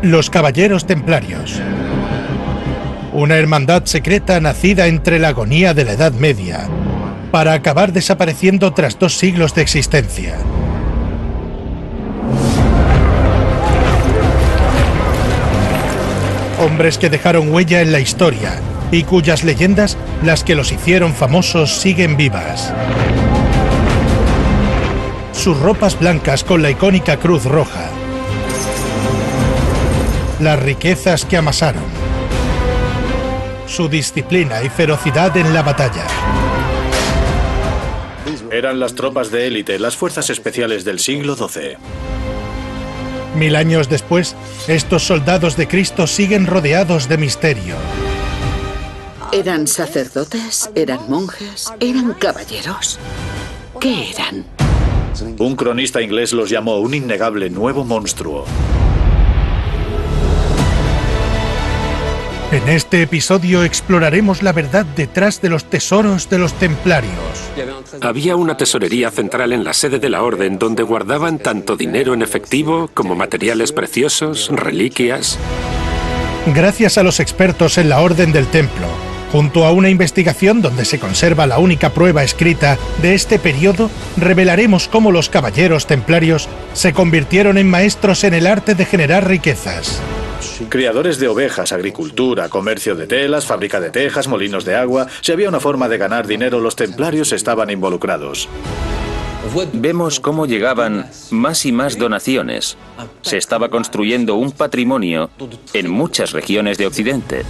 Los Caballeros Templarios. Una hermandad secreta nacida entre la agonía de la Edad Media, para acabar desapareciendo tras 2 siglos de existencia. Hombres que dejaron huella en la historia y cuyas leyendas, las que los hicieron famosos, siguen vivas. Sus ropas blancas con la icónica cruz roja. Las riquezas que amasaron. Su disciplina y ferocidad en la batalla. Eran las tropas de élite, las fuerzas especiales del siglo XII. 1000 años después, estos soldados de Cristo siguen rodeados de misterio. ¿Eran sacerdotes? ¿Eran monjes? ¿Eran caballeros? ¿Qué eran? Un cronista inglés los llamó un innegable nuevo monstruo. En este episodio exploraremos la verdad detrás de los tesoros de los templarios. Había una tesorería central en la sede de la orden donde guardaban tanto dinero en efectivo como materiales preciosos, reliquias. Gracias a los expertos en la Orden del Templo, junto a una investigación donde se conserva la única prueba escrita de este periodo, revelaremos cómo los caballeros templarios se convirtieron en maestros en el arte de generar riquezas. Criadores de ovejas, agricultura, comercio de telas, fábrica de tejas, molinos de agua. Si había una forma de ganar dinero, los templarios estaban involucrados. Vemos cómo llegaban más y más donaciones. Se estaba construyendo un patrimonio en muchas regiones de Occidente.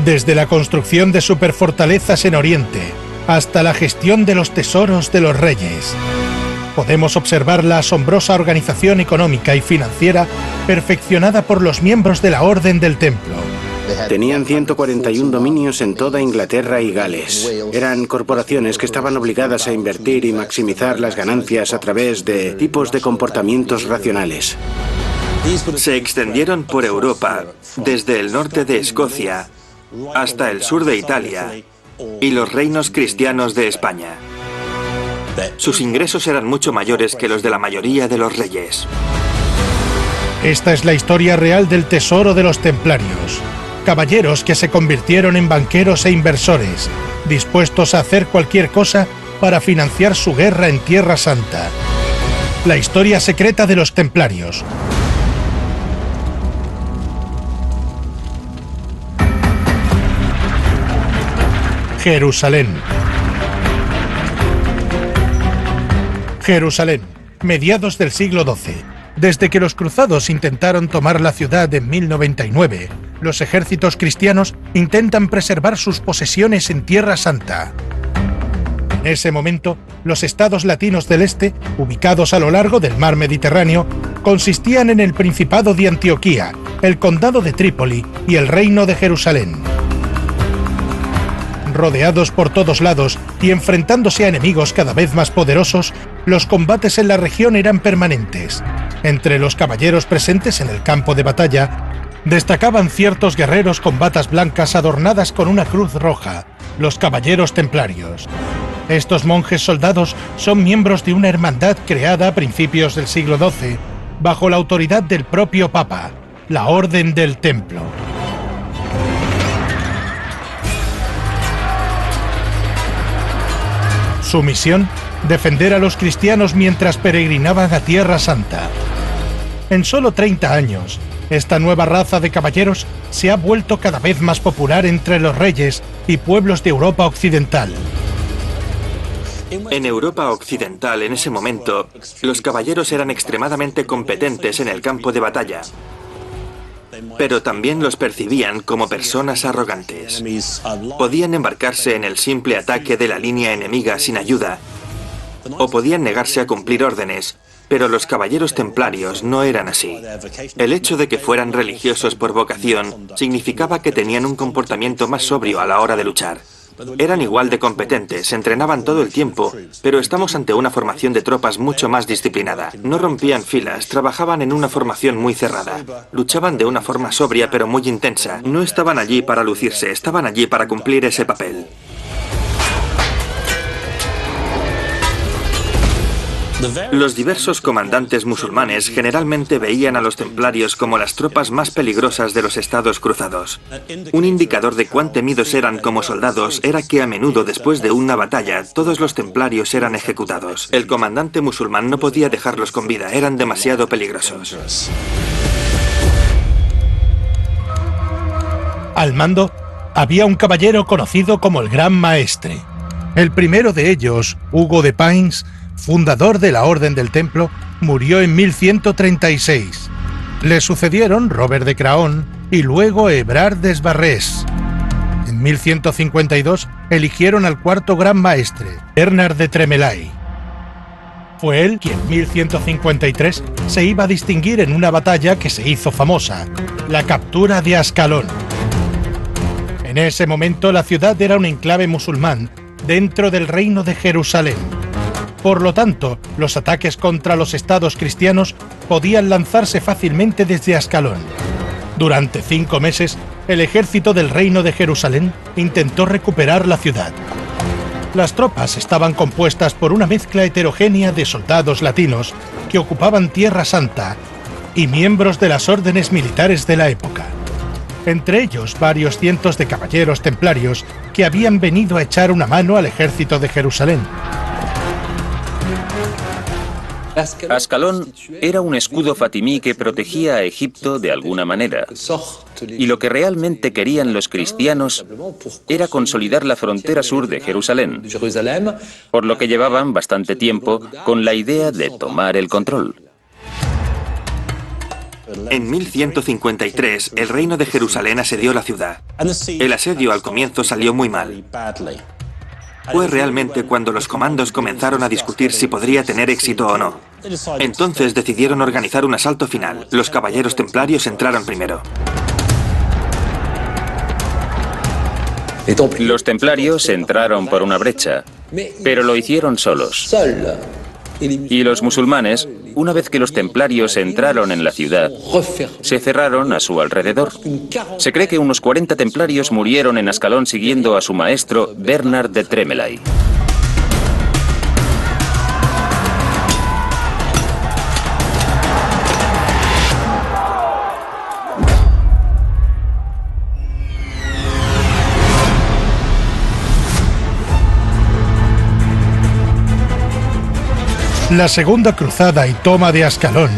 Desde la construcción de superfortalezas en Oriente hasta la gestión de los tesoros de los reyes, podemos observar la asombrosa organización económica y financiera perfeccionada por los miembros de la Orden del Templo. Tenían 141 dominios en toda Inglaterra y Gales. Eran corporaciones que estaban obligadas a invertir y maximizar las ganancias a través de tipos de comportamientos racionales. Se extendieron por Europa, desde el norte de Escocia hasta el sur de Italia y los reinos cristianos de España. Sus ingresos eran mucho mayores que los de la mayoría de los reyes. Esta es la historia real del tesoro de los templarios. Caballeros que se convirtieron en banqueros e inversores, dispuestos a hacer cualquier cosa para financiar su guerra en Tierra Santa. La historia secreta de los templarios. Jerusalén. Jerusalén, mediados del siglo XII. Desde que los cruzados intentaron tomar la ciudad en 1099, los ejércitos cristianos intentan preservar sus posesiones en Tierra Santa. En ese momento, los estados latinos del este, ubicados a lo largo del mar Mediterráneo, consistían en el Principado de Antioquía, el Condado de Trípoli y el Reino de Jerusalén. Rodeados por todos lados y enfrentándose a enemigos cada vez más poderosos, los combates en la región eran permanentes. Entre los caballeros presentes en el campo de batalla, destacaban ciertos guerreros con batas blancas adornadas con una cruz roja, los caballeros templarios. Estos monjes soldados son miembros de una hermandad creada a principios del siglo XII, bajo la autoridad del propio Papa, la Orden del Templo. Su misión: defender a los cristianos mientras peregrinaban a Tierra Santa. En solo 30 años, esta nueva raza de caballeros se ha vuelto cada vez más popular entre los reyes y pueblos de Europa Occidental. En Europa Occidental, en ese momento, los caballeros eran extremadamente competentes en el campo de batalla, pero también los percibían como personas arrogantes. Podían embarcarse en el simple ataque de la línea enemiga sin ayuda, o podían negarse a cumplir órdenes, pero los caballeros templarios no eran así. El hecho de que fueran religiosos por vocación significaba que tenían un comportamiento más sobrio a la hora de luchar. Eran igual de competentes, entrenaban todo el tiempo, pero estamos ante una formación de tropas mucho más disciplinada. No rompían filas, trabajaban en una formación muy cerrada. Luchaban de una forma sobria pero muy intensa. No estaban allí para lucirse, estaban allí para cumplir ese papel. Los diversos comandantes musulmanes generalmente veían a los templarios como las tropas más peligrosas de los estados cruzados. Un indicador de cuán temidos eran como soldados era que a menudo después de una batalla todos los templarios eran ejecutados. El comandante musulmán no podía dejarlos con vida, eran demasiado peligrosos. Al mando había un caballero conocido como el Gran Maestre. El primero de ellos, Hugo de Payns, fundador de la Orden del Templo, murió en 1136. Le sucedieron Robert de Craon y luego Ebrard des Barrés. En 1152 eligieron al cuarto Gran Maestre, Bernard de Tremelaye. Fue él quien en 1153 se iba a distinguir en una batalla que se hizo famosa, la captura de Ascalón. En ese momento la ciudad era un enclave musulmán dentro del reino de Jerusalén. Por lo tanto, los ataques contra los estados cristianos podían lanzarse fácilmente desde Ascalón. Durante 5 meses, el ejército del reino de Jerusalén intentó recuperar la ciudad. Las tropas estaban compuestas por una mezcla heterogénea de soldados latinos que ocupaban Tierra Santa y miembros de las órdenes militares de la época. Entre ellos varios cientos de caballeros templarios que habían venido a echar una mano al ejército de Jerusalén. Ascalón era un escudo fatimí que protegía a Egipto de alguna manera. Y lo que realmente querían los cristianos era consolidar la frontera sur de Jerusalén, por lo que llevaban bastante tiempo con la idea de tomar el control. En 1153, el reino de Jerusalén asedió la ciudad. El asedio al comienzo salió muy mal. Fue realmente cuando los comandos comenzaron a discutir si podría tener éxito o no. Entonces decidieron organizar un asalto final. Los caballeros templarios entraron primero. Los templarios entraron por una brecha, pero lo hicieron solos. Y los musulmanes, una vez que los templarios entraron en la ciudad, se cerraron a su alrededor. Se cree que unos 40 templarios murieron en Ascalón siguiendo a su maestro Bernard de Tremelaye. La Segunda Cruzada y toma de Ascalón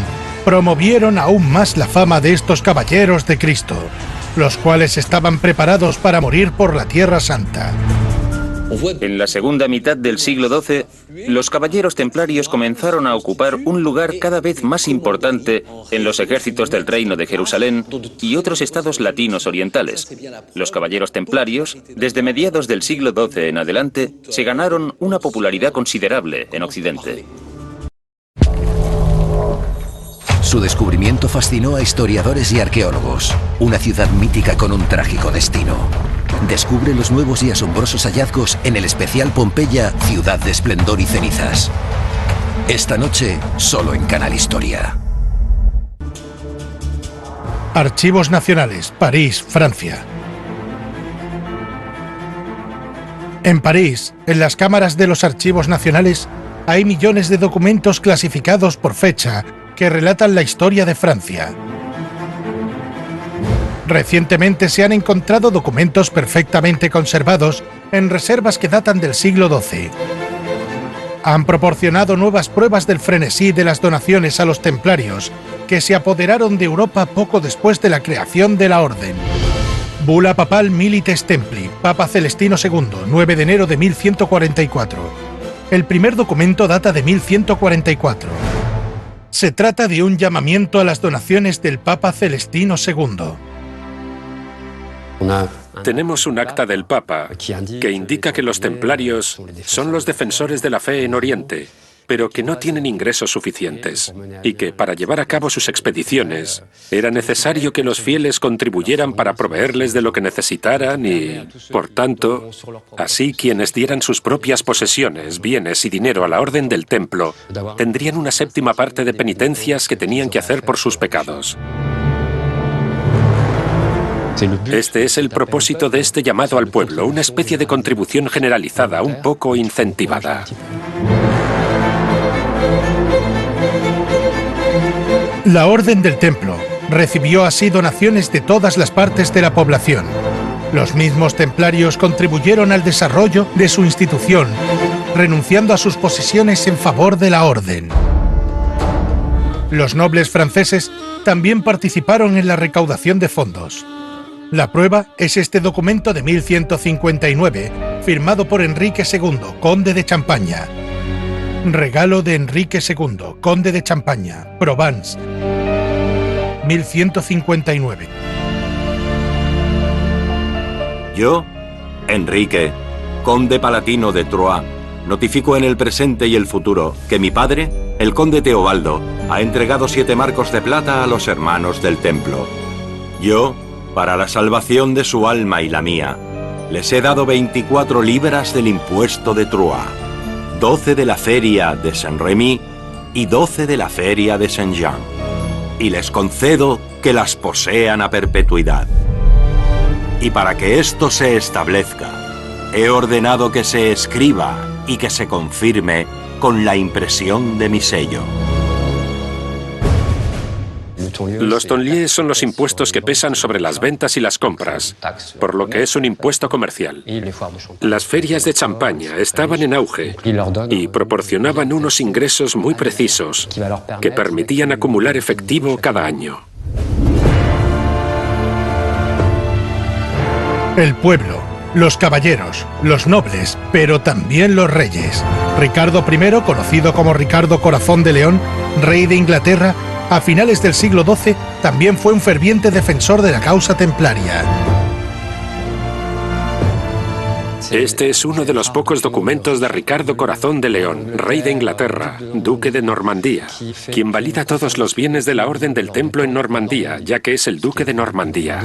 promovieron aún más la fama de estos caballeros de Cristo, los cuales estaban preparados para morir por la Tierra Santa. En la segunda mitad del siglo XII, los caballeros templarios comenzaron a ocupar un lugar cada vez más importante en los ejércitos del Reino de Jerusalén y otros estados latinos orientales. Los caballeros templarios, desde mediados del siglo XII en adelante, se ganaron una popularidad considerable en Occidente. Su descubrimiento fascinó a historiadores y arqueólogos. Una ciudad mítica con un trágico destino. Descubre los nuevos y asombrosos hallazgos en el especial Pompeya, Ciudad de Esplendor y Cenizas. Esta noche, solo en Canal Historia. Archivos Nacionales, París, Francia. En París, en las cámaras de los Archivos Nacionales, hay millones de documentos clasificados por fecha que relatan la historia de Francia. Recientemente se han encontrado documentos perfectamente conservados en reservas que datan del siglo XII. Han proporcionado nuevas pruebas del frenesí de las donaciones a los templarios, que se apoderaron de Europa poco después de la creación de la Orden. Bula Papal Milites Templi, Papa Celestino II, 9 de enero de 1144. El primer documento data de 1144. Se trata de un llamamiento a las donaciones del Papa Celestino II. Tenemos un acta del Papa que indica que los templarios son los defensores de la fe en Oriente, pero que no tienen ingresos suficientes y que para llevar a cabo sus expediciones era necesario que los fieles contribuyeran para proveerles de lo que necesitaran y, por tanto, así quienes dieran sus propias posesiones, bienes y dinero a la Orden del Templo tendrían una séptima parte de penitencias que tenían que hacer por sus pecados. Este es el propósito de este llamado al pueblo, una especie de contribución generalizada, un poco incentivada. La Orden del Templo recibió así donaciones de todas las partes de la población. Los mismos templarios contribuyeron al desarrollo de su institución, renunciando a sus posesiones en favor de la Orden. Los nobles franceses también participaron en la recaudación de fondos. La prueba es este documento de 1159, firmado por Enrique II, conde de Champaña. Regalo de Enrique II, conde de Champaña, Provence, 1159. Yo, Enrique, conde palatino de Troyes, notifico en el presente y el futuro que mi padre, el conde Teobaldo, ha entregado 7 marcos de plata a los hermanos del templo. Yo, para la salvación de su alma y la mía, les he dado 24 libras del impuesto de Troyes, 12 de la feria de Saint-Rémy y 12 de la feria de Saint-Jean, y les concedo que las posean a perpetuidad. Y para que esto se establezca, he ordenado que se escriba y que se confirme con la impresión de mi sello. Los tonliers son los impuestos que pesan sobre las ventas y las compras, por lo que es un impuesto comercial. Las ferias de Champaña estaban en auge y proporcionaban unos ingresos muy precisos que permitían acumular efectivo cada año. El pueblo, los caballeros, los nobles, pero también los reyes. Ricardo I, conocido como Ricardo Corazón de León, rey de Inglaterra, a finales del siglo XII también fue un ferviente defensor de la causa templaria. Este es uno de los pocos documentos de Ricardo Corazón de León, rey de Inglaterra, duque de Normandía, quien valida todos los bienes de la Orden del Templo en Normandía, ya que es el duque de Normandía.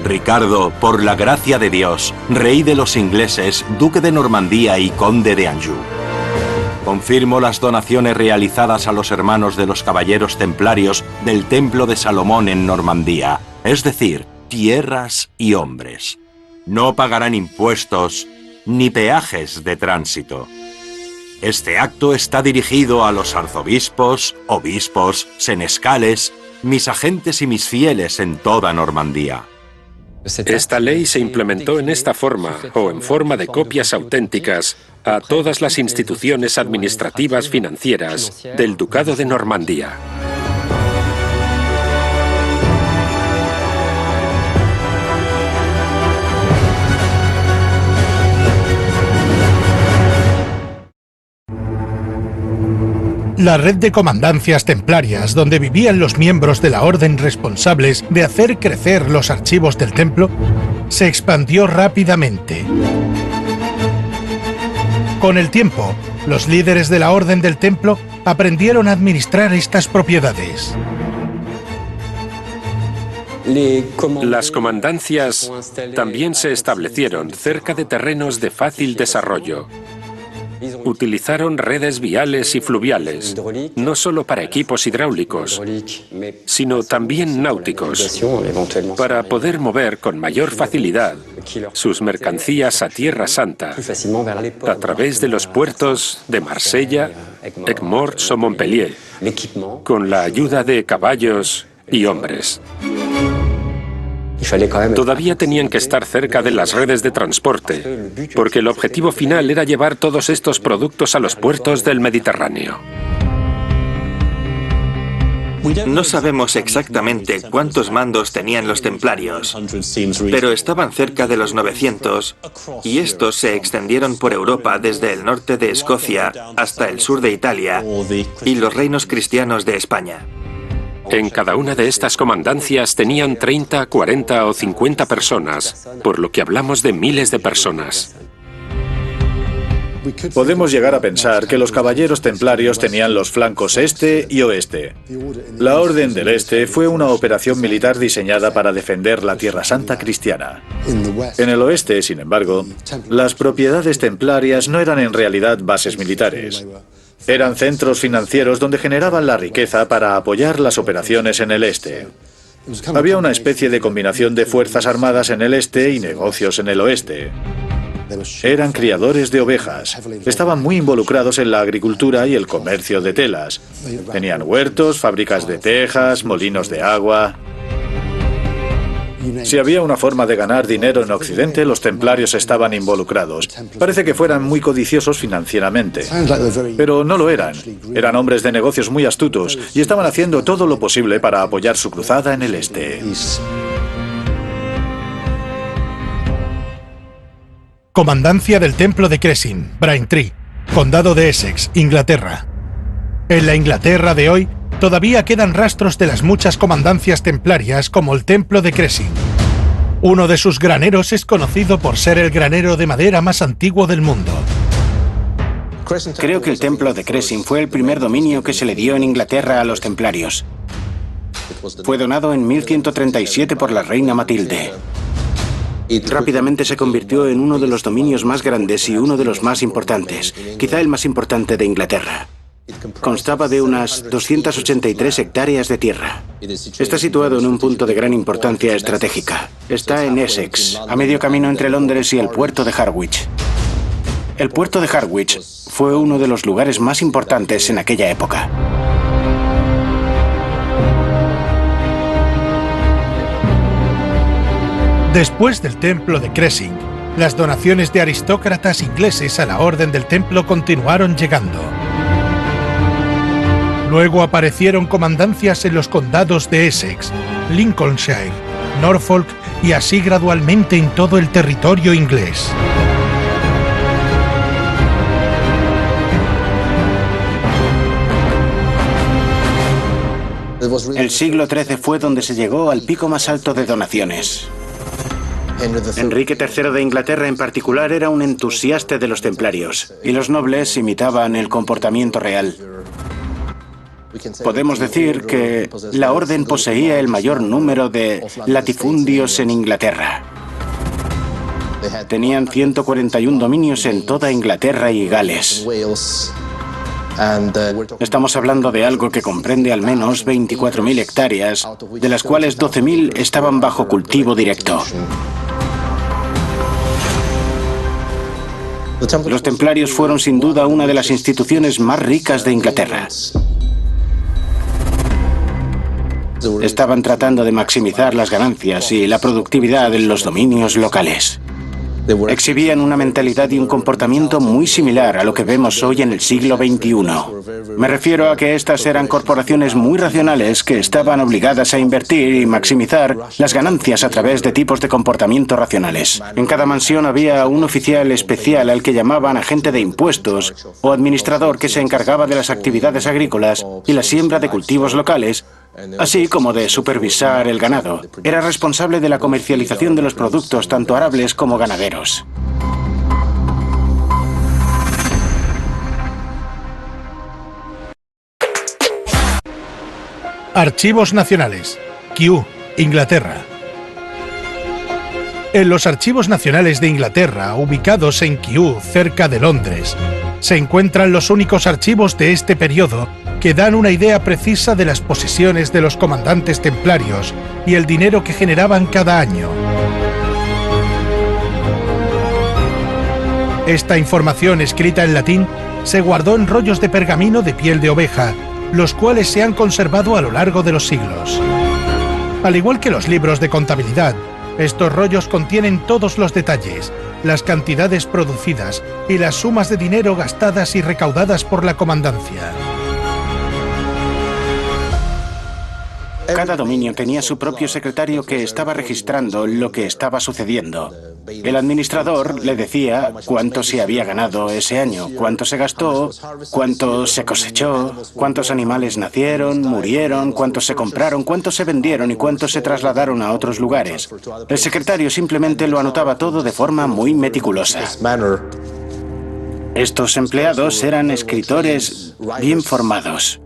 Ricardo, por la gracia de Dios, rey de los ingleses, duque de Normandía y conde de Anjou. Confirmo las donaciones realizadas a los hermanos de los caballeros templarios del Templo de Salomón en Normandía, es decir, tierras y hombres. No pagarán impuestos ni peajes de tránsito. Este acto está dirigido a los arzobispos, obispos, senescales, mis agentes y mis fieles en toda Normandía. Esta ley se implementó en esta forma, o en forma de copias auténticas, a todas las instituciones administrativas financieras del Ducado de Normandía. La red de comandancias templarias, donde vivían los miembros de la orden responsables de hacer crecer los archivos del templo, se expandió rápidamente. Con el tiempo, los líderes de la orden del templo aprendieron a administrar estas propiedades. Las comandancias también se establecieron cerca de terrenos de fácil desarrollo. Utilizaron redes viales y fluviales, no solo para equipos hidráulicos, sino también náuticos, para poder mover con mayor facilidad sus mercancías a Tierra Santa a través de los puertos de Marsella, Aigues-Mortes o Montpellier, con la ayuda de caballos y hombres. Todavía tenían que estar cerca de las redes de transporte, porque el objetivo final era llevar todos estos productos a los puertos del Mediterráneo. No sabemos exactamente cuántos mandos tenían los templarios, pero estaban cerca de los 900, y estos se extendieron por Europa desde el norte de Escocia hasta el sur de Italia y los reinos cristianos de España. En cada una de estas comandancias tenían 30, 40 o 50 personas, por lo que hablamos de miles de personas. Podemos llegar a pensar que los caballeros templarios tenían los flancos este y oeste. La Orden del Este fue una operación militar diseñada para defender la Tierra Santa cristiana. En el oeste, sin embargo, las propiedades templarias no eran en realidad bases militares. Eran centros financieros donde generaban la riqueza para apoyar las operaciones en el este. Había una especie de combinación de fuerzas armadas en el este y negocios en el oeste. Eran criadores de ovejas. Estaban muy involucrados en la agricultura y el comercio de telas. Tenían huertos, fábricas de tejas, molinos de agua. Si había una forma de ganar dinero en Occidente, los templarios estaban involucrados. Parece que fueran muy codiciosos financieramente, pero no lo eran. Eran hombres de negocios muy astutos y estaban haciendo todo lo posible para apoyar su cruzada en el este. Comandancia del Templo de Cressing, Braintree, Condado de Essex, Inglaterra. En la Inglaterra de hoy, todavía quedan rastros de las muchas comandancias templarias como el Templo de Cressing. Uno de sus graneros es conocido por ser el granero de madera más antiguo del mundo. Creo que el Templo de Cressing fue el primer dominio que se le dio en Inglaterra a los templarios. Fue donado en 1137 por la reina Matilde. Rápidamente se convirtió en uno de los dominios más grandes y uno de los más importantes, quizá el más importante de Inglaterra. Constaba de unas 283 hectáreas de tierra. Está situado en un punto de gran importancia estratégica. Está en Essex, a medio camino entre Londres y el puerto de Harwich. El puerto de Harwich fue uno de los lugares más importantes en aquella época. Después del Templo de Cressing, las donaciones de aristócratas ingleses a la Orden del Templo continuaron llegando. Luego aparecieron comandancias en los condados de Essex, Lincolnshire, Norfolk y así gradualmente en todo el territorio inglés. El siglo XIII fue donde se llegó al pico más alto de donaciones. Enrique III de Inglaterra en particular era un entusiasta de los templarios, y los nobles imitaban el comportamiento real. Podemos decir que la orden poseía el mayor número de latifundios en Inglaterra. Tenían 141 dominios en toda Inglaterra y Gales. Estamos hablando de algo que comprende al menos 24.000 hectáreas, de las cuales 12.000 estaban bajo cultivo directo. Los templarios fueron sin duda una de las instituciones más ricas de Inglaterra. Estaban tratando de maximizar las ganancias y la productividad en los dominios locales. Exhibían una mentalidad y un comportamiento muy similar a lo que vemos hoy en el siglo XXI. Me refiero a que estas eran corporaciones muy racionales que estaban obligadas a invertir y maximizar las ganancias a través de tipos de comportamiento racionales. En cada mansión había un oficial especial al que llamaban agente de impuestos o administrador que se encargaba de las actividades agrícolas y la siembra de cultivos locales, así como de supervisar el ganado. Era responsable de la comercialización de los productos tanto arables como ganaderos. Archivos Nacionales, Kew, Inglaterra. En los Archivos Nacionales de Inglaterra, ubicados en Kew, cerca de Londres, se encuentran los únicos archivos de este periodo que dan una idea precisa de las posesiones de los comandantes templarios y el dinero que generaban cada año. Esta información escrita en latín se guardó en rollos de pergamino de piel de oveja, los cuales se han conservado a lo largo de los siglos. Al igual que los libros de contabilidad, estos rollos contienen todos los detalles, las cantidades producidas y las sumas de dinero gastadas y recaudadas por la comandancia. Cada dominio tenía su propio secretario que estaba registrando lo que estaba sucediendo. El administrador le decía cuánto se había ganado ese año, cuánto se gastó, cuánto se cosechó, cuántos animales nacieron, murieron, cuántos se compraron, cuántos se vendieron y cuántos se trasladaron a otros lugares. El secretario simplemente lo anotaba todo de forma muy meticulosa. Estos empleados eran escritores bien formados.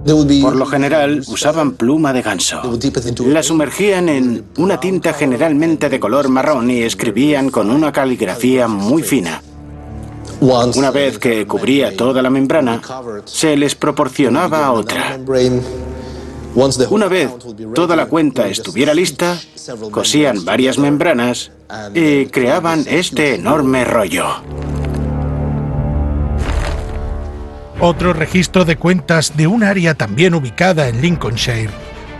Por lo general, usaban pluma de ganso. La sumergían en una tinta generalmente de color marrón y escribían con una caligrafía muy fina. Una vez que cubría toda la membrana, se les proporcionaba otra. Una vez toda la cuenta estuviera lista, cosían varias membranas y creaban este enorme rollo. Otro registro de cuentas de un área también ubicada en Lincolnshire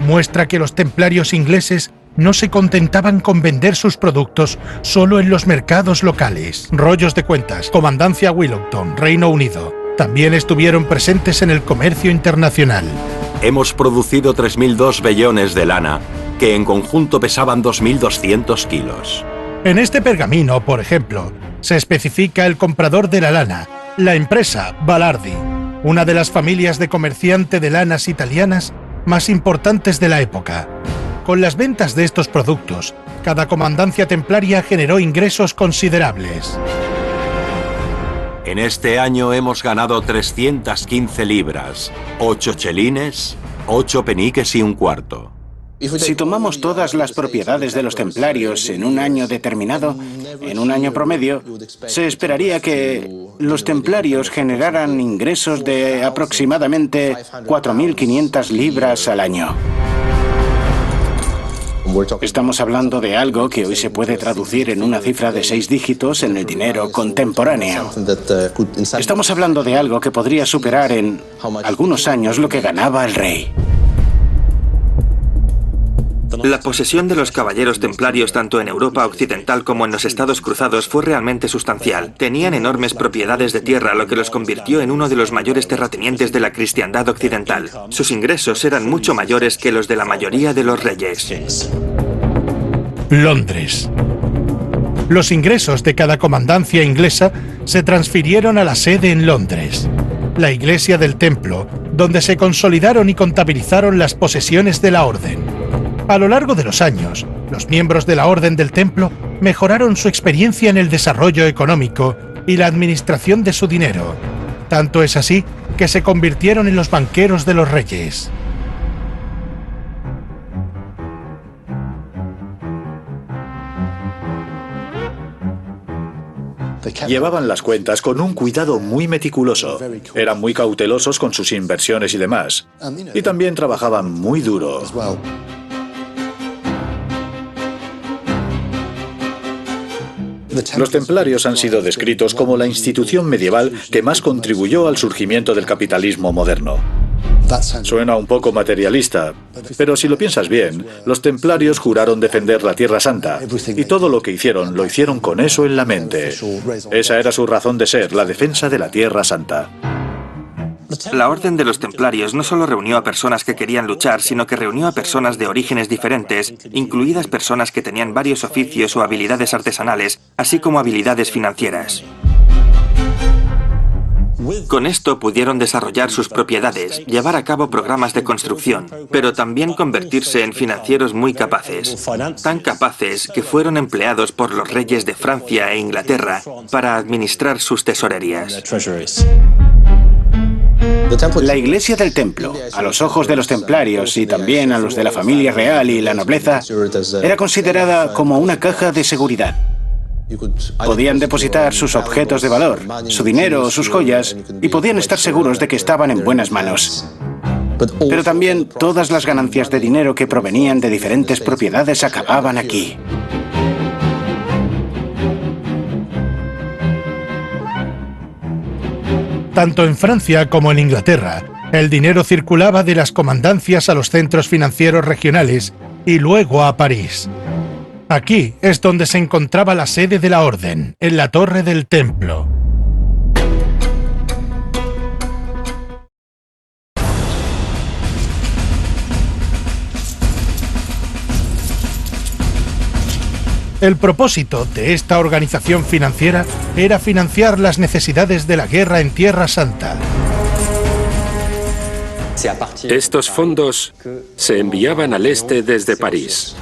muestra que los templarios ingleses no se contentaban con vender sus productos solo en los mercados locales. Rollos de cuentas, Comandancia Willowton, Reino Unido, también estuvieron presentes en el comercio internacional. Hemos producido 3.002 vellones de lana, que en conjunto pesaban 2.200 kilos. En este pergamino, por ejemplo, se especifica el comprador de la lana, la empresa Balardi, una de las familias de comerciante de lanas italianas más importantes de la época. Con las ventas de estos productos, cada comandancia templaria generó ingresos considerables. En este año hemos ganado 315 libras, 8 chelines, 8 peniques y un cuarto. Si tomamos todas las propiedades de los templarios en un año determinado, en un año promedio, se esperaría que los templarios generaran ingresos de aproximadamente 4.500 libras al año. Estamos hablando de algo que hoy se puede traducir en una cifra de 6 dígitos en el dinero contemporáneo. Estamos hablando de algo que podría superar en algunos años lo que ganaba el rey. La posesión de los caballeros templarios tanto en Europa occidental como en los Estados Cruzados fue realmente sustancial. Tenían enormes propiedades de tierra, lo que los convirtió en uno de los mayores terratenientes de la cristiandad occidental. Sus ingresos eran mucho mayores que los de la mayoría de los reyes. Londres. Los ingresos de cada comandancia inglesa se transfirieron a la sede en Londres, la Iglesia del Templo, donde se consolidaron y contabilizaron las posesiones de la orden. A lo largo de los años, los miembros de la Orden del Templo mejoraron su experiencia en el desarrollo económico y la administración de su dinero. Tanto es así que se convirtieron en los banqueros de los reyes. Llevaban las cuentas con un cuidado muy meticuloso. Eran muy cautelosos con sus inversiones y demás. Y también trabajaban muy duro. Los templarios han sido descritos como la institución medieval que más contribuyó al surgimiento del capitalismo moderno. Suena un poco materialista, pero si lo piensas bien, los templarios juraron defender la Tierra Santa, y todo lo que hicieron, lo hicieron con eso en la mente. Esa era su razón de ser, la defensa de la Tierra Santa. La Orden de los Templarios no solo reunió a personas que querían luchar, sino que reunió a personas de orígenes diferentes, incluidas personas que tenían varios oficios o habilidades artesanales, así como habilidades financieras. Con esto pudieron desarrollar sus propiedades, llevar a cabo programas de construcción, pero también convertirse en financieros muy capaces. Tan capaces que fueron empleados por los reyes de Francia e Inglaterra para administrar sus tesorerías. La Iglesia del Templo, a los ojos de los templarios y también a los de la familia real y la nobleza, era considerada como una caja de seguridad. Podían depositar sus objetos de valor, su dinero o sus joyas, y podían estar seguros de que estaban en buenas manos. Pero también todas las ganancias de dinero que provenían de diferentes propiedades acababan aquí. Tanto en Francia como en Inglaterra, el dinero circulaba de las comandancias a los centros financieros regionales y luego a París. Aquí es donde se encontraba la sede de la Orden, en la Torre del Templo. El propósito de esta organización financiera era financiar las necesidades de la guerra en Tierra Santa. Estos fondos se enviaban al este desde París.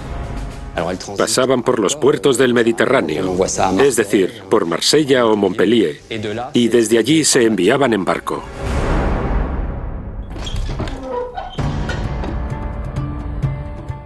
Pasaban por los puertos del Mediterráneo, es decir, por Marsella o Montpellier, y desde allí se enviaban en barco.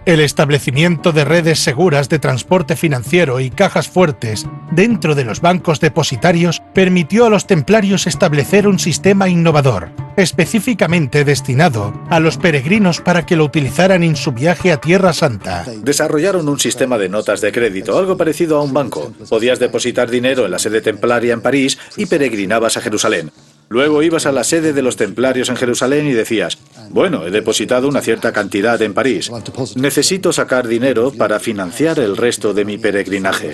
El establecimiento de redes seguras de transporte financiero y cajas fuertes dentro de los bancos depositarios permitió a los templarios establecer un sistema innovador. específicamente destinado a los peregrinos para que lo utilizaran en su viaje a Tierra Santa. Desarrollaron un sistema de notas de crédito, algo parecido a un banco. Podías depositar dinero en la sede templaria en París y peregrinabas a Jerusalén. Luego ibas a la sede de los templarios en Jerusalén y decías, bueno, he depositado una cierta cantidad en París. Necesito sacar dinero para financiar el resto de mi peregrinaje.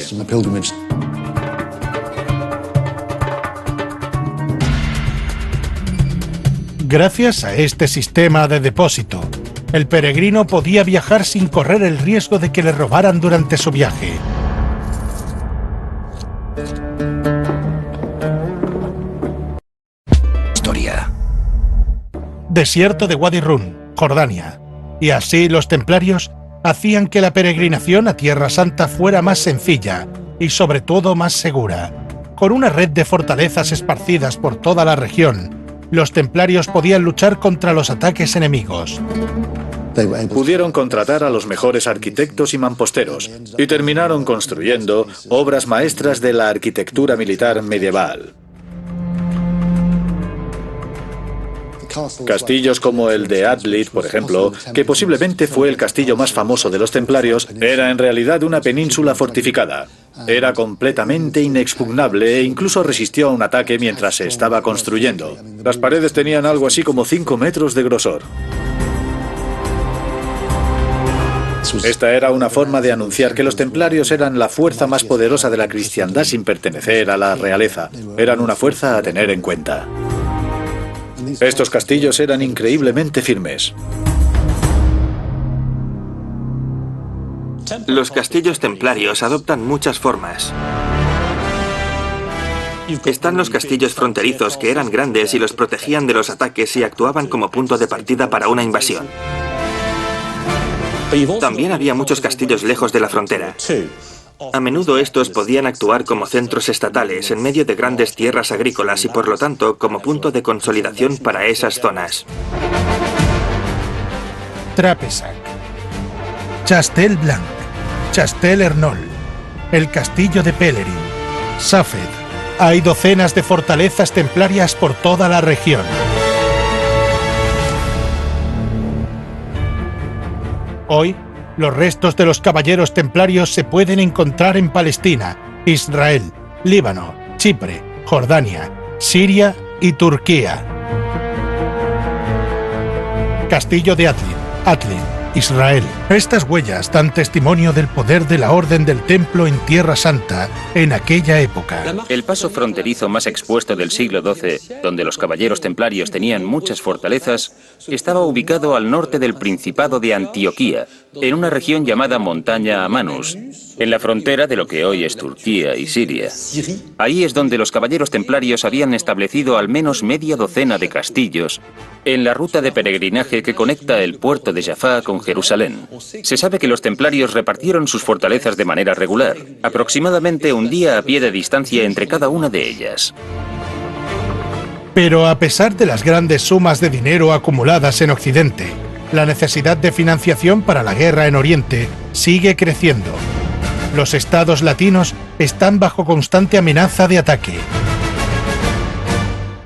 Gracias a este sistema de depósito, el peregrino podía viajar sin correr el riesgo de que le robaran durante su viaje. Historia. Desierto de Wadi Rum, Jordania. Y así los templarios hacían que la peregrinación a Tierra Santa fuera más sencilla y sobre todo más segura. Con una red de fortalezas esparcidas por toda la región, los templarios podían luchar contra los ataques enemigos. Pudieron contratar a los mejores arquitectos y mamposteros y terminaron construyendo obras maestras de la arquitectura militar medieval. Castillos como el de Atlit, por ejemplo, que posiblemente fue el castillo más famoso de los templarios, era en realidad una península fortificada. Era completamente inexpugnable e incluso resistió a un ataque mientras se estaba construyendo. Las paredes tenían algo así como 5 metros de grosor. Esta era una forma de anunciar que los templarios eran la fuerza más poderosa de la cristiandad sin pertenecer a la realeza. Eran una fuerza a tener en cuenta. Estos castillos eran increíblemente firmes. Los castillos templarios adoptan muchas formas. Están los castillos fronterizos, que eran grandes y los protegían de los ataques y actuaban como punto de partida para una invasión. También había muchos castillos lejos de la frontera. A menudo estos podían actuar como centros estatales en medio de grandes tierras agrícolas y por lo tanto como punto de consolidación para esas zonas. Trapesac, Chastel Blanc, Chastel Ernol, el castillo de Pellerin, Safed. Hay docenas de fortalezas templarias por toda la región. Hoy, los restos de los caballeros templarios se pueden encontrar en Palestina, Israel, Líbano, Chipre, Jordania, Siria y Turquía. Castillo de Atlit, Israel. Estas huellas dan testimonio del poder de la Orden del Templo en Tierra Santa en aquella época. El paso fronterizo más expuesto del siglo XII, donde los caballeros templarios tenían muchas fortalezas, estaba ubicado al norte del Principado de Antioquía, en una región llamada Montaña Amanus, en la frontera de lo que hoy es Turquía y Siria. Ahí es donde los caballeros templarios habían establecido al menos media docena de castillos en la ruta de peregrinaje que conecta el puerto de Jaffa con Jerusalén. Se sabe que los templarios repartieron sus fortalezas de manera regular, aproximadamente un día a pie de distancia entre cada una de ellas. Pero a pesar de las grandes sumas de dinero acumuladas en Occidente, la necesidad de financiación para la guerra en Oriente sigue creciendo. Los estados latinos están bajo constante amenaza de ataque.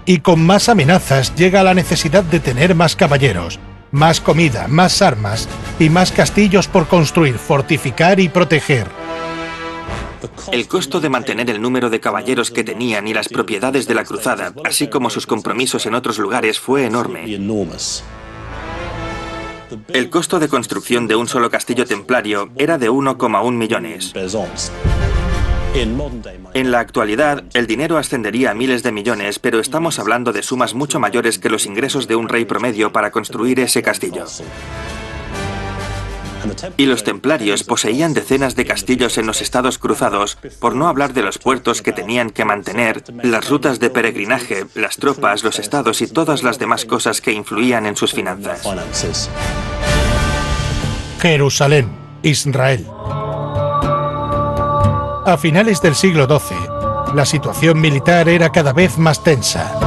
Y con más amenazas llega la necesidad de tener más caballeros, más comida, más armas y más castillos por construir, fortificar y proteger. El costo de mantener el número de caballeros que tenían y las propiedades de la cruzada, así como sus compromisos en otros lugares, fue enorme. El costo de construcción de un solo castillo templario era de 1,1 millones. En la actualidad, el dinero ascendería a miles de millones, pero estamos hablando de sumas mucho mayores que los ingresos de un rey promedio para construir ese castillo. Y los templarios poseían decenas de castillos en los estados cruzados, por no hablar de los puertos que tenían que mantener, las rutas de peregrinaje, las tropas, los estados y todas las demás cosas que influían en sus finanzas. Jerusalén, Israel. A finales del siglo XII, la situación militar era cada vez más tensa.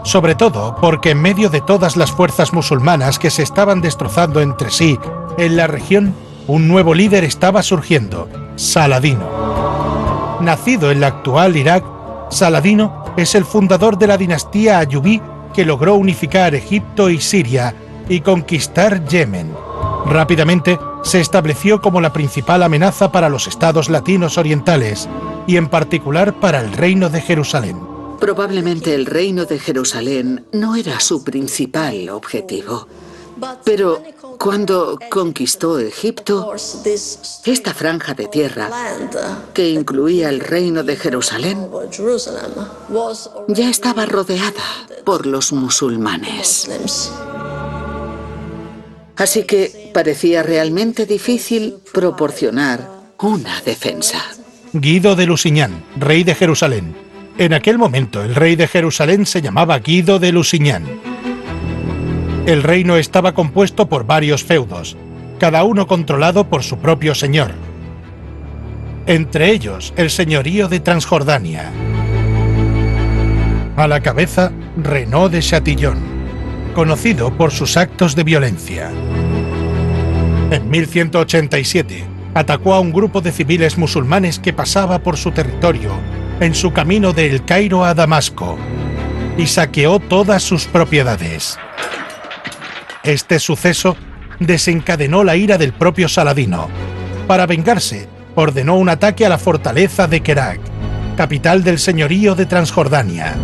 Sobre todo porque en medio de todas las fuerzas musulmanas que se estaban destrozando entre sí en la región, un nuevo líder estaba surgiendo, Saladino. Nacido en la actual Irak, Saladino es el fundador de la dinastía ayubí que logró unificar Egipto y Siria y conquistar Yemen. Rápidamente se estableció como la principal amenaza para los estados latinos orientales y en particular para el Reino de Jerusalén. Probablemente el Reino de Jerusalén no era su principal objetivo. Pero cuando conquistó Egipto, esta franja de tierra, que incluía el Reino de Jerusalén, ya estaba rodeada por los musulmanes. Así que parecía realmente difícil proporcionar una defensa. Guido de Lusignan, rey de Jerusalén. En aquel momento el rey de Jerusalén se llamaba Guido de Lusignan. El reino estaba compuesto por varios feudos, cada uno controlado por su propio señor. Entre ellos, el señorío de Transjordania. A la cabeza, Renaud de Chatillon, conocido por sus actos de violencia. En 1187, atacó a un grupo de civiles musulmanes que pasaba por su territorio en su camino de El Cairo a Damasco y saqueó todas sus propiedades. Este suceso desencadenó la ira del propio Saladino. Para vengarse, ordenó un ataque a la fortaleza de Kerak, capital del señorío de Transjordania.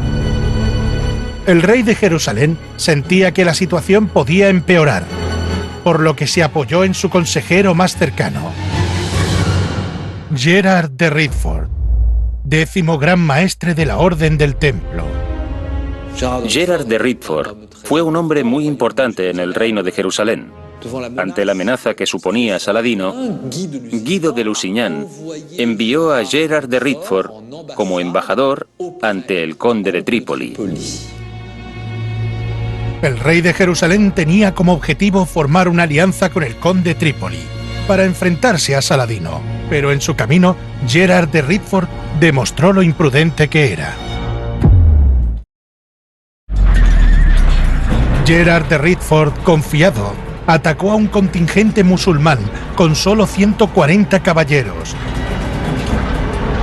El rey de Jerusalén sentía que la situación podía empeorar, por lo que se apoyó en su consejero más cercano, Gerard de Riedford, 10º gran maestre de la Orden del Templo. Gerard de Riedford fue un hombre muy importante en el Reino de Jerusalén. Ante la amenaza que suponía Saladino, Guido de Lusignan envió a Gerard de Riedford como embajador ante el conde de Trípoli. El rey de Jerusalén tenía como objetivo formar una alianza con el conde Trípoli para enfrentarse a Saladino, pero en su camino, Gerard de Riedford demostró lo imprudente que era. Gerard de Riedford, confiado, atacó a un contingente musulmán con solo 140 caballeros.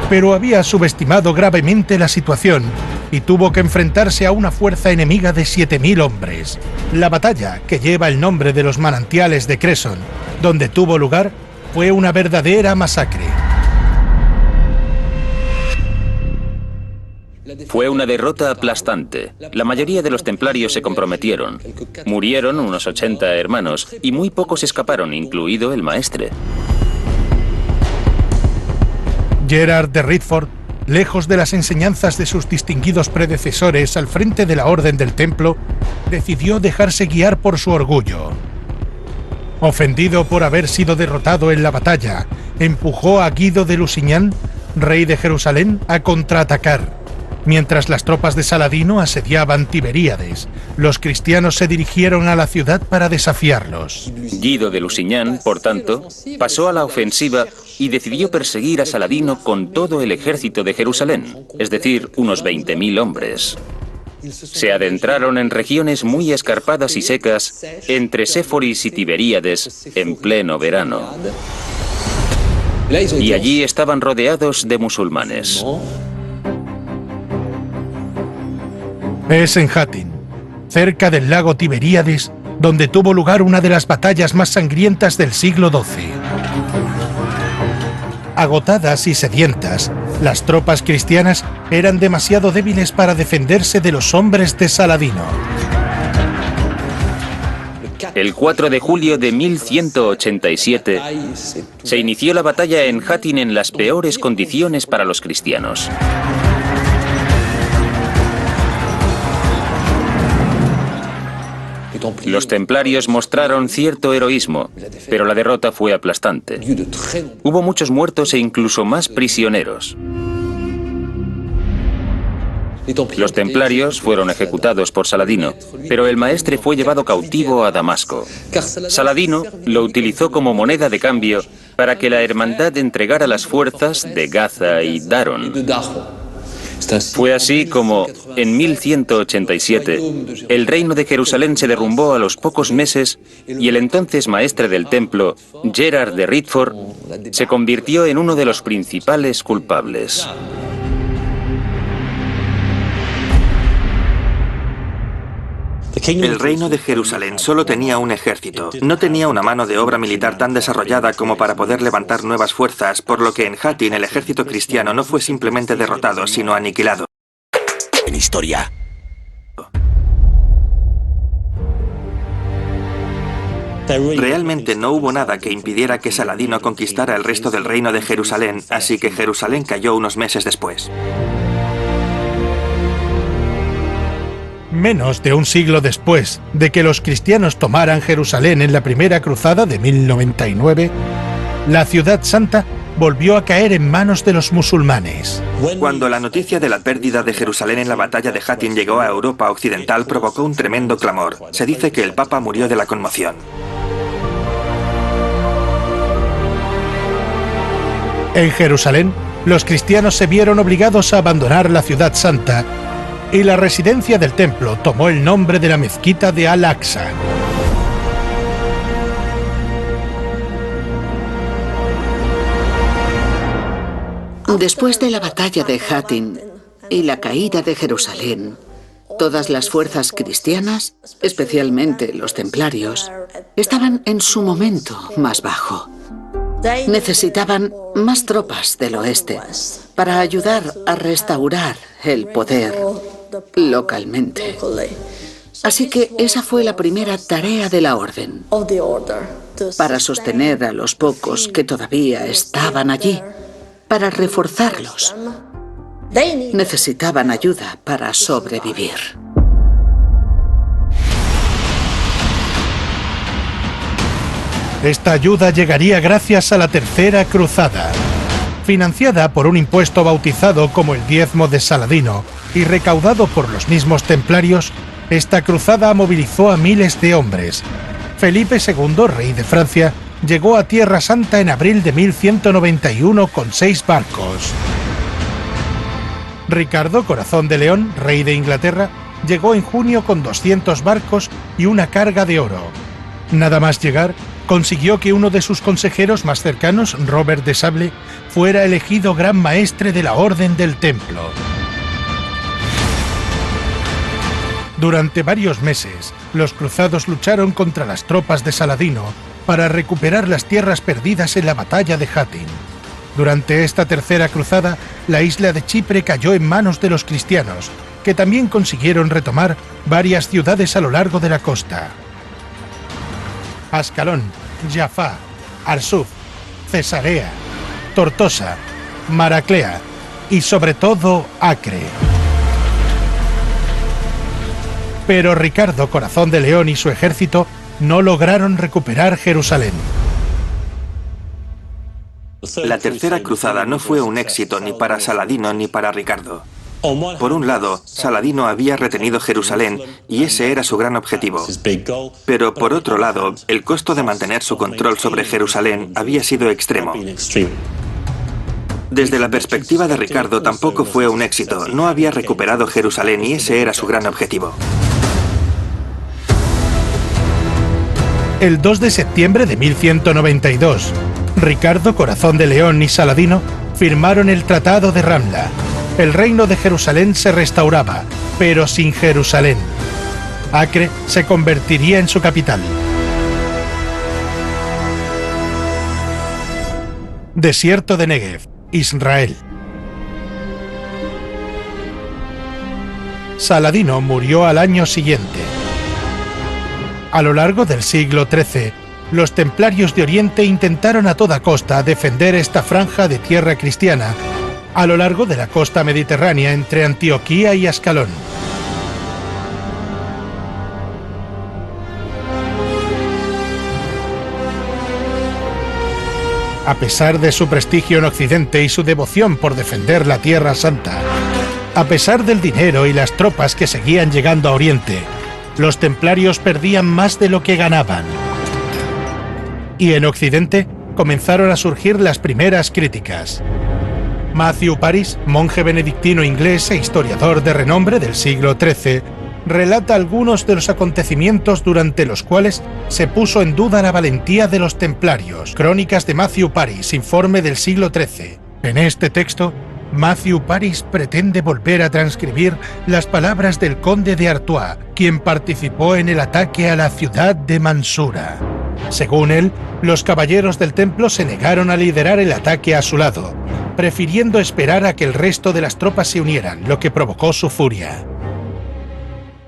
Pero había subestimado gravemente la situación y tuvo que enfrentarse a una fuerza enemiga de 7.000 hombres. La batalla, que lleva el nombre de los manantiales de Cresson, donde tuvo lugar, fue una verdadera masacre. Fue una derrota aplastante. La mayoría de los templarios se comprometieron. Murieron unos 80 hermanos y muy pocos escaparon, incluido el maestre. Gerard de Riedford, lejos de las enseñanzas de sus distinguidos predecesores al frente de la Orden del Templo, decidió dejarse guiar por su orgullo. Ofendido por haber sido derrotado en la batalla, empujó a Guido de Lusignan, rey de Jerusalén, a contraatacar. Mientras las tropas de Saladino asediaban Tiberíades, los cristianos se dirigieron a la ciudad para desafiarlos. Guido de Lusignan, por tanto, pasó a la ofensiva y decidió perseguir a Saladino con todo el ejército de Jerusalén, es decir, unos 20.000 hombres. Se adentraron en regiones muy escarpadas y secas entre Séforis y Tiberíades en pleno verano. Y allí estaban rodeados de musulmanes. Es en Hattin, cerca del lago Tiberíades, donde tuvo lugar una de las batallas más sangrientas del siglo XII. Agotadas y sedientas, las tropas cristianas eran demasiado débiles para defenderse de los hombres de Saladino. El 4 de julio de 1187 se inició la batalla en Hattin en las peores condiciones para los cristianos. Los templarios mostraron cierto heroísmo, pero la derrota fue aplastante. Hubo muchos muertos e incluso más prisioneros. Los templarios fueron ejecutados por Saladino, pero el maestre fue llevado cautivo a Damasco. Saladino lo utilizó como moneda de cambio para que la hermandad entregara las fuerzas de Gaza y Daron. Fue así como, en 1187, el reino de Jerusalén se derrumbó a los pocos meses y el entonces maestre del templo, Gerard de Riedford, se convirtió en uno de los principales culpables. El reino de Jerusalén solo tenía un ejército. No tenía una mano de obra militar tan desarrollada como para poder levantar nuevas fuerzas, por lo que en Hattin el ejército cristiano no fue simplemente derrotado, sino aniquilado. En historia. Realmente no hubo nada que impidiera que Saladino conquistara el resto del reino de Jerusalén, así que Jerusalén cayó unos meses después. Menos de un siglo después de que los cristianos tomaran Jerusalén en la primera cruzada de 1099, la ciudad santa volvió a caer en manos de los musulmanes. Cuando la noticia de la pérdida de Jerusalén en la batalla de Hattin llegó a Europa occidental, provocó un tremendo clamor. Se dice que el Papa murió de la conmoción. En Jerusalén, los cristianos se vieron obligados a abandonar la ciudad santa y la residencia del templo tomó el nombre de la mezquita de Al-Aqsa. Después de la batalla de Hattin y la caída de Jerusalén, todas las fuerzas cristianas, especialmente los templarios, estaban en su momento más bajo. Necesitaban más tropas del oeste para ayudar a restaurar el poder localmente. Así que esa fue la primera tarea de la orden, para sostener a los pocos que todavía estaban allí, para reforzarlos. Necesitaban ayuda para sobrevivir. Esta ayuda llegaría gracias a la Tercera Cruzada. Financiada por un impuesto bautizado como el diezmo de Saladino y recaudado por los mismos templarios, esta cruzada movilizó a miles de hombres. Felipe II, rey de Francia, llegó a Tierra Santa en abril de 1191 con 6 barcos. Ricardo Corazón de León, rey de Inglaterra, llegó en junio con 200 barcos y una carga de oro. Nada más llegar, consiguió que uno de sus consejeros más cercanos, Robert de Sable, fuera elegido gran maestre de la Orden del Templo. Durante varios meses, los cruzados lucharon contra las tropas de Saladino para recuperar las tierras perdidas en la batalla de Hattin. Durante esta tercera cruzada, la isla de Chipre cayó en manos de los cristianos, que también consiguieron retomar varias ciudades a lo largo de la costa. Ascalón, Jaffa, Arsuf, Cesarea, Tortosa, Maraclea y sobre todo Acre. Pero Ricardo Corazón de León y su ejército no lograron recuperar Jerusalén. La Tercera Cruzada no fue un éxito ni para Saladino ni para Ricardo. Por un lado, Saladino había retenido Jerusalén y ese era su gran objetivo. Pero por otro lado, el costo de mantener su control sobre Jerusalén había sido extremo. Desde la perspectiva de Ricardo tampoco fue un éxito. No había recuperado Jerusalén y ese era su gran objetivo. El 2 de septiembre de 1192, Ricardo Corazón de León y Saladino firmaron el Tratado de Ramla. El reino de Jerusalén se restauraba, pero sin Jerusalén. Acre se convertiría en su capital. Desierto de Negev, Israel. Saladino murió al año siguiente. A lo largo del siglo XIII, los templarios de Oriente intentaron a toda costa defender esta franja de tierra cristiana a lo largo de la costa mediterránea entre Antioquía y Ascalón. A pesar de su prestigio en Occidente y su devoción por defender la Tierra Santa, a pesar del dinero y las tropas que seguían llegando a Oriente, los templarios perdían más de lo que ganaban. Y en Occidente comenzaron a surgir las primeras críticas. Matthew Paris, monje benedictino inglés e historiador de renombre del siglo XIII, relata algunos de los acontecimientos durante los cuales se puso en duda la valentía de los templarios. Crónicas de Matthew Paris, informe del siglo XIII. En este texto Matthew Paris pretende volver a transcribir las palabras del conde de Artois, quien participó en el ataque a la ciudad de Mansura. Según él, los caballeros del templo se negaron a liderar el ataque a su lado, prefiriendo esperar a que el resto de las tropas se unieran, lo que provocó su furia.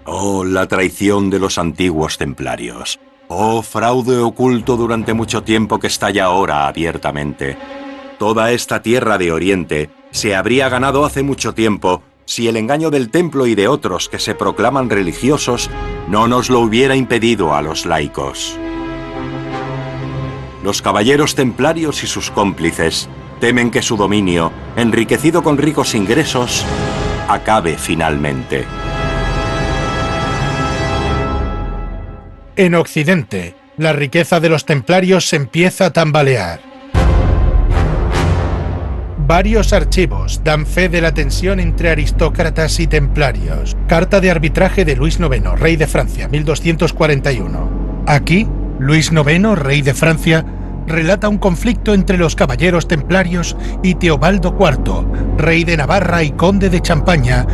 Oh, la traición de los antiguos templarios. Oh, fraude oculto durante mucho tiempo que estalla ahora abiertamente. Toda esta tierra de Oriente se habría ganado hace mucho tiempo si el engaño del templo y de otros que se proclaman religiosos no nos lo hubiera impedido a los laicos. Los caballeros templarios y sus cómplices temen que su dominio, enriquecido con ricos ingresos, acabe finalmente. En Occidente, la riqueza de los templarios se empieza a tambalear. Varios archivos dan fe de la tensión entre aristócratas y templarios. Carta de arbitraje de Luis IX, rey de Francia, 1241. Aquí, Luis IX, rey de Francia, relata un conflicto entre los caballeros templarios y Teobaldo IV, rey de Navarra y conde de Champaña,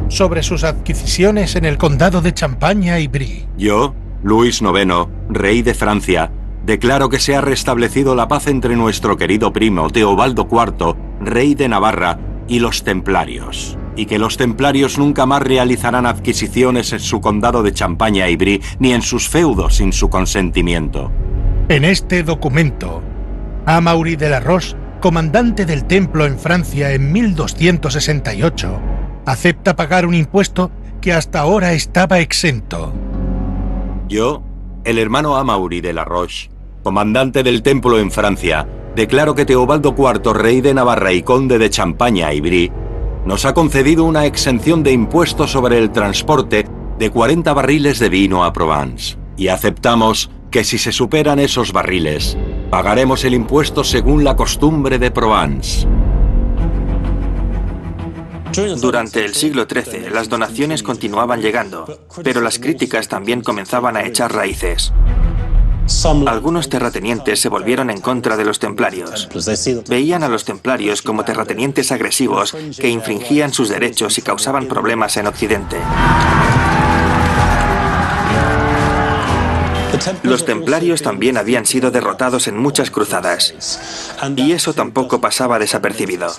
sobre sus adquisiciones en el condado de Champaña y Brie. Yo, Luis IX, rey de Francia, declaro que se ha restablecido la paz entre nuestro querido primo Teobaldo IV, rey de Navarra, y los templarios, y que los templarios nunca más realizarán adquisiciones en su condado de Champaña y Brie, ni en sus feudos sin su consentimiento. En este documento, Amaury de la Roche, comandante del templo en Francia en 1268, acepta pagar un impuesto que hasta ahora estaba exento. Yo, el hermano Amaury de la Roche, comandante del templo en Francia, declaro que Teobaldo IV, rey de Navarra y conde de Champaña y Brie, nos ha concedido una exención de impuestos sobre el transporte de 40 barriles de vino a Provence. Y aceptamos que si se superan esos barriles, pagaremos el impuesto según la costumbre de Provence. Durante el siglo XIII, las donaciones continuaban llegando, pero las críticas también comenzaban a echar raíces. Algunos terratenientes se volvieron en contra de los templarios. Veían a los templarios como terratenientes agresivos que infringían sus derechos y causaban problemas en Occidente. Los templarios también habían sido derrotados en muchas cruzadas, y eso tampoco pasaba desapercibido.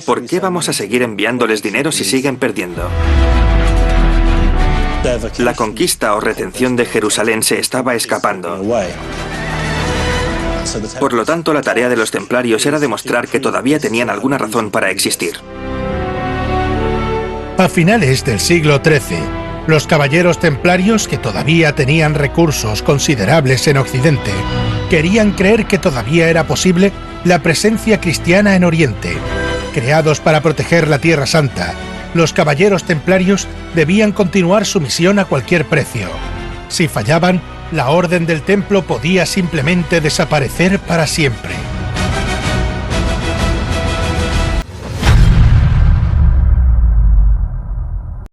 ¿Por qué vamos a seguir enviándoles dinero si siguen perdiendo? La conquista o retención de Jerusalén se estaba escapando. Por lo tanto, la tarea de los templarios era demostrar que todavía tenían alguna razón para existir. A finales del siglo XIII, los caballeros templarios, que todavía tenían recursos considerables en Occidente, querían creer que todavía era posible la presencia cristiana en Oriente. Creados para proteger la Tierra Santa, los caballeros templarios debían continuar su misión a cualquier precio. Si fallaban, la orden del templo podía simplemente desaparecer para siempre.